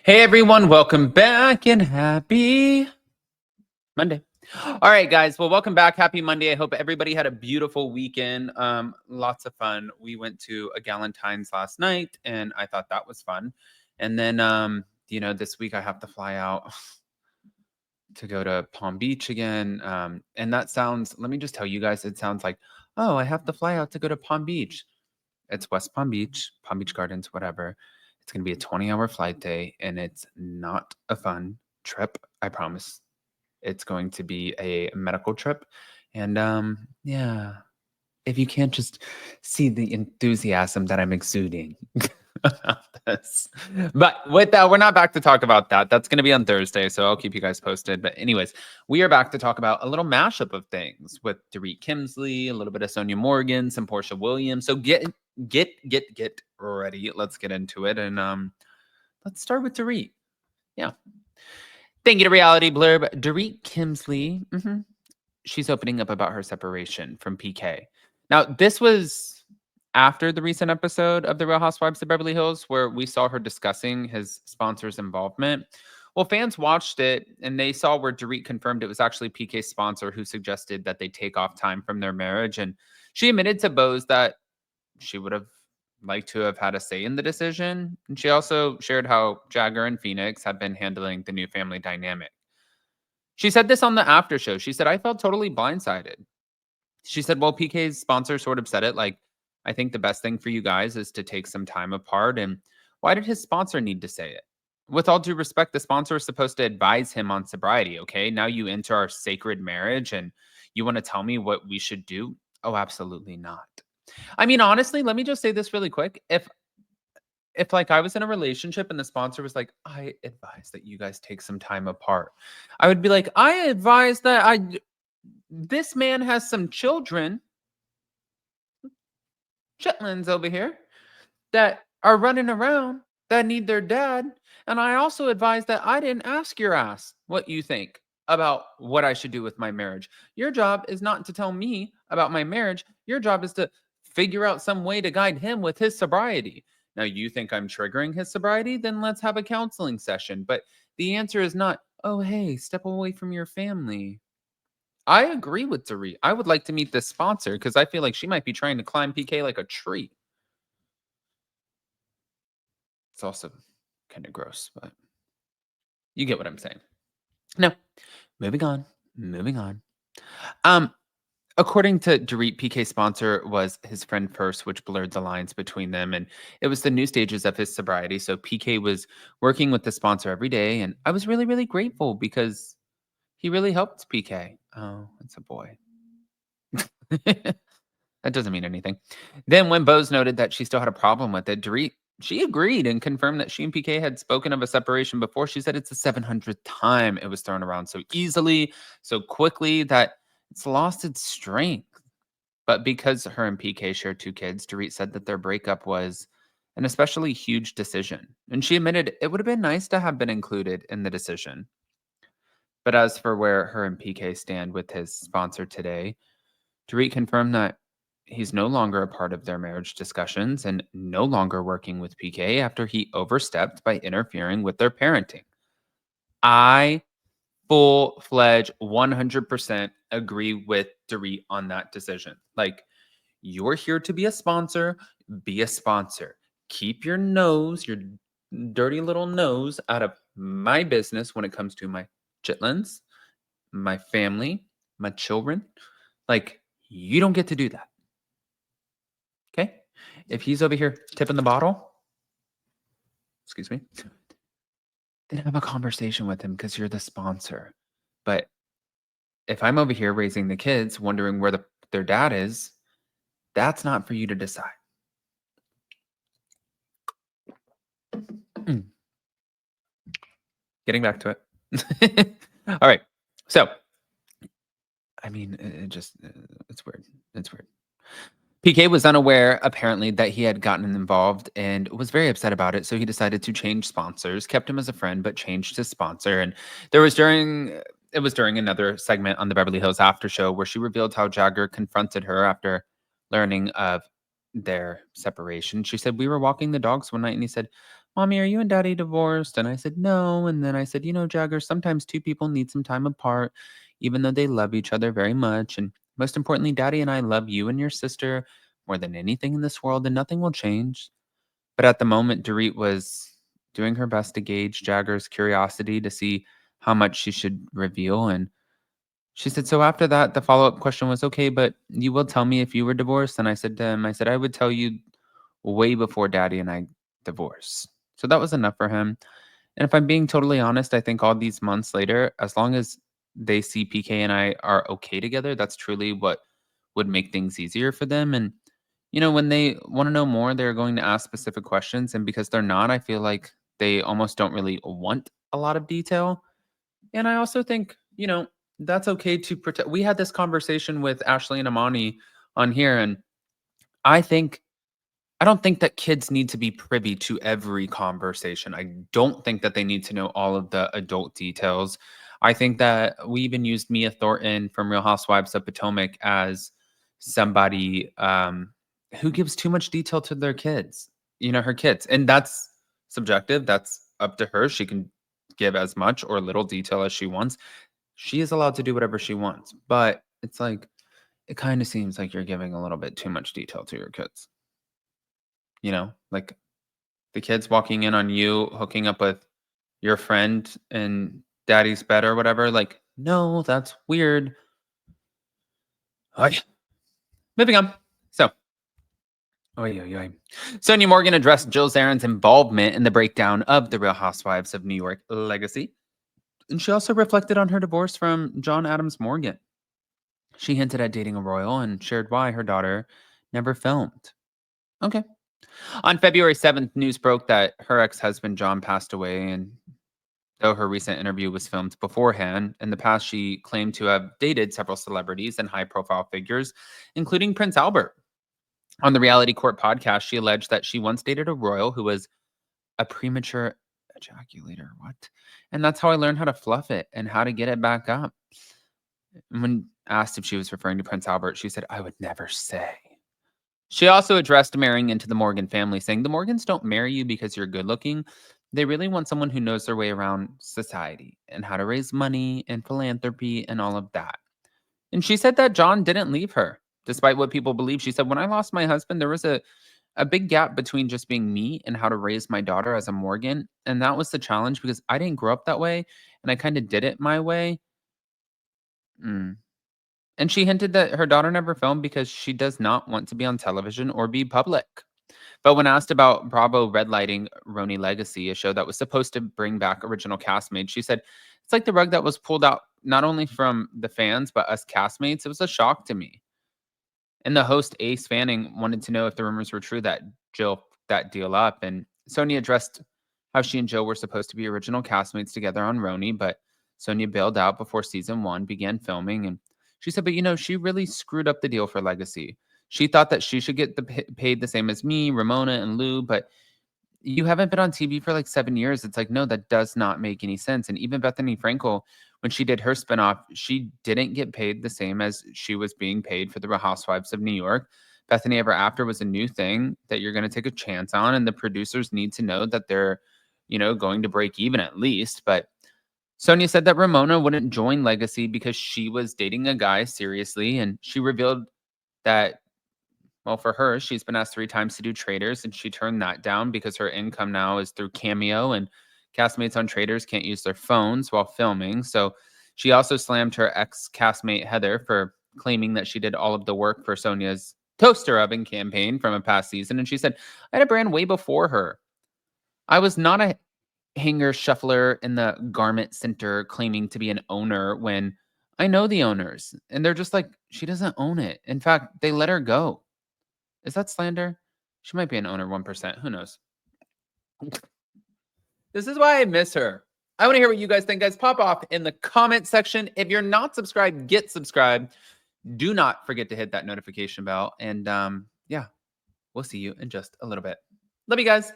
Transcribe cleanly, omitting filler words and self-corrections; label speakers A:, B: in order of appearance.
A: Hey everyone, welcome back and happy Monday. All right, guys. Well, welcome back. Happy Monday. I hope everybody had a beautiful weekend. Lots of fun. We went to a Galentine's last night and I thought that was fun. And then this week I have to fly out to go to Palm Beach again. And that sounds, let me just tell you guys, it sounds like, oh, I have to fly out to go to Palm Beach. It's West Palm Beach Gardens, whatever. It's going to be a 20-hour flight day, and it's not a fun trip, I promise. It's going to be a medical trip. And yeah, if you can't just see the enthusiasm that I'm exuding about this. But with that, we're not back to talk about that. That's going to be on Thursday, so I'll keep you guys posted. But anyways, we are back to talk about a little mashup of things with Dorit Kimsley, a little bit of Sonia Morgan, some Portia Williams. So get ready. Let's get into it. And let's start with Dorit. Yeah. Thank you to Reality Blurb. Dorit Kimsley, she's opening up about her separation from PK. Now, this was after the recent episode of The Real Housewives of Beverly Hills, where we saw her discussing his sponsor's involvement. Well, fans watched it and they saw where Dorit confirmed it was actually PK's sponsor who suggested that they take off time from their marriage. And she admitted to Bose that she would have liked to have had a say in the decision. And she also shared how Jagger and Phoenix had been handling the new family dynamic. She said this on the after show. She said, I felt totally blindsided. She said, well, PK's sponsor sort of said it like, I think the best thing for you guys is to take some time apart. And why did his sponsor need to say it? With all due respect, the sponsor is supposed to advise him on sobriety. Okay. Now you enter our sacred marriage and you want to tell me what we should do? Oh, absolutely not. I mean, honestly, let me just say this really quick. If like I was in a relationship and the sponsor was like, I advise that you guys take some time apart, I would be like, I advise that this man has some children, chitlins over here, that are running around that need their dad. And I also advise that I didn't ask your ass what you think about what I should do with my marriage. Your job is not to tell me about my marriage. Your job is to figure out some way to guide him with his sobriety. Now, you think I'm triggering his sobriety? Then let's have a counseling session. But the answer is not, oh, hey, step away from your family. I agree with Dorit. I would like to meet this sponsor because I feel like she might be trying to climb PK like a tree. It's also kind of gross, but you get what I'm saying. Now, moving on. According to Dorit, PK's sponsor was his friend first, which blurred the lines between them. And it was the new stages of his sobriety. So PK was working with the sponsor every day. And I was really, really grateful because he really helped PK. Oh, it's a boy. That doesn't mean anything. Then when Bose noted that she still had a problem with it, Dorit, she agreed and confirmed that she and PK had spoken of a separation before. She said it's the 700th time it was thrown around so easily, so quickly that it's lost its strength. But because her and PK shared two kids, Dorit said that their breakup was an especially huge decision. And she admitted it would have been nice to have been included in the decision. But as for where her and PK stand with his sponsor today, Dorit confirmed that he's no longer a part of their marriage discussions and no longer working with PK after he overstepped by interfering with their parenting. I full-fledged 100% agree with Dorit on that decision. Like, you're here to be a sponsor, be a sponsor. Keep your nose, your dirty little nose out of my business when it comes to my chitlins, my family, my children. Like, you don't get to do that. Okay? If he's over here tipping the bottle, excuse me, then have a conversation with him because you're the sponsor. But if I'm over here raising the kids, wondering where their dad is, that's not for you to decide. Getting back to it. All right. So, I mean, it's weird. It's weird. PK was unaware, apparently, that he had gotten involved and was very upset about it. So he decided to change sponsors, kept him as a friend, but changed his sponsor. And it was during another segment on the Beverly Hills After Show where she revealed how Jagger confronted her after learning of their separation. She said, we were walking the dogs one night and he said, Mommy, are you and Daddy divorced? And I said, no. And then I said, Jagger, sometimes two people need some time apart, even though they love each other very much. And most importantly, Daddy and I love you and your sister more than anything in this world, and nothing will change. But at the moment, Dorit was doing her best to gauge Jagger's curiosity to see how much she should reveal. And she said, so after that, the follow-up question was, okay, but you will tell me if you were divorced? And I said to him, I would tell you way before Daddy and I divorced. So that was enough for him. And if I'm being totally honest, I think all these months later, as long as they see PK and I are okay together, that's truly what would make things easier for them. And, when they want to know more, they're going to ask specific questions. And because they're not, I feel like they almost don't really want a lot of detail. And I also think, that's okay to protect. We had this conversation with Ashley and Amani on here, and I think I don't think that kids need to be privy to every conversation. I don't think that they need to know all of the adult details. I think that we even used Mia Thornton from Real Housewives of Potomac as somebody who gives too much detail to their kids, her kids. And that's subjective. That's up to her. She can give as much or little detail as she wants. She is allowed to do whatever she wants. But it's like, it kind of seems like you're giving a little bit too much detail to your kids. Like the kids walking in on you hooking up with your friend in daddy's bed or whatever. Like, no, that's weird. Ay. Moving on. So, oy, oy, oy. Sonia Morgan addressed Jill Zarin's involvement in the breakdown of the Real Housewives of New York legacy. And she also reflected on her divorce from John Adams Morgan. She hinted at dating a royal and shared why her daughter never filmed. Okay. On February 7th, news broke that her ex-husband John passed away, and though her recent interview was filmed beforehand, in the past she claimed to have dated several celebrities and high-profile figures, including Prince Albert. On the Reality Court podcast, she alleged that she once dated a royal who was a premature ejaculator. What? And that's how I learned how to fluff it and how to get it back up. And when asked if she was referring to Prince Albert, she said, I would never say. She also addressed marrying into the Morgan family, saying the Morgans don't marry you because you're good looking. They really want someone who knows their way around society and how to raise money and philanthropy and all of that. And she said that John didn't leave her, despite what people believe. She said, when I lost my husband, there was a big gap between just being me and how to raise my daughter as a Morgan. And that was the challenge because I didn't grow up that way and I kind of did it my way. And she hinted that her daughter never filmed because she does not want to be on television or be public. But when asked about Bravo red lighting RHONY Legacy, a show that was supposed to bring back original castmates, she said, it's like the rug that was pulled out not only from the fans, but us castmates. It was a shock to me. And the host, Ace Fanning, wanted to know if the rumors were true that Jill that deal up. And Sonia addressed how she and Jill were supposed to be original castmates together on RHONY, but Sonia bailed out before season 1 began filming. And she said, but she really screwed up the deal for Legacy. She thought that she should get paid the same as me, Ramona, and Lou, but you haven't been on TV for like 7 years. It's like, no, that does not make any sense. And even Bethany Frankel, when she did her spinoff, she didn't get paid the same as she was being paid for the Real Housewives of New York. Bethany Ever After was a new thing that you're going to take a chance on. And the producers need to know that they're, going to break even at least. But Sonia said that Ramona wouldn't join Legacy because she was dating a guy seriously. And she revealed that, well, for her, she's been asked 3 times to do Traders, and she turned that down because her income now is through Cameo, and castmates on Traders can't use their phones while filming. So she also slammed her ex-castmate Heather for claiming that she did all of the work for Sonia's toaster oven campaign from a past season. And she said, I had a brand way before her. I was not a hanger shuffler in the garment center claiming to be an owner when I know the owners. And they're just like, she doesn't own it. In fact, they let her go. Is that slander? She might be an owner 1%. Who knows? This is why I miss her. I want to hear what you guys think, guys. Pop off in the comment section. If you're not subscribed, get subscribed. Do not forget to hit that notification bell. And yeah, we'll see you in just a little bit. Love you guys.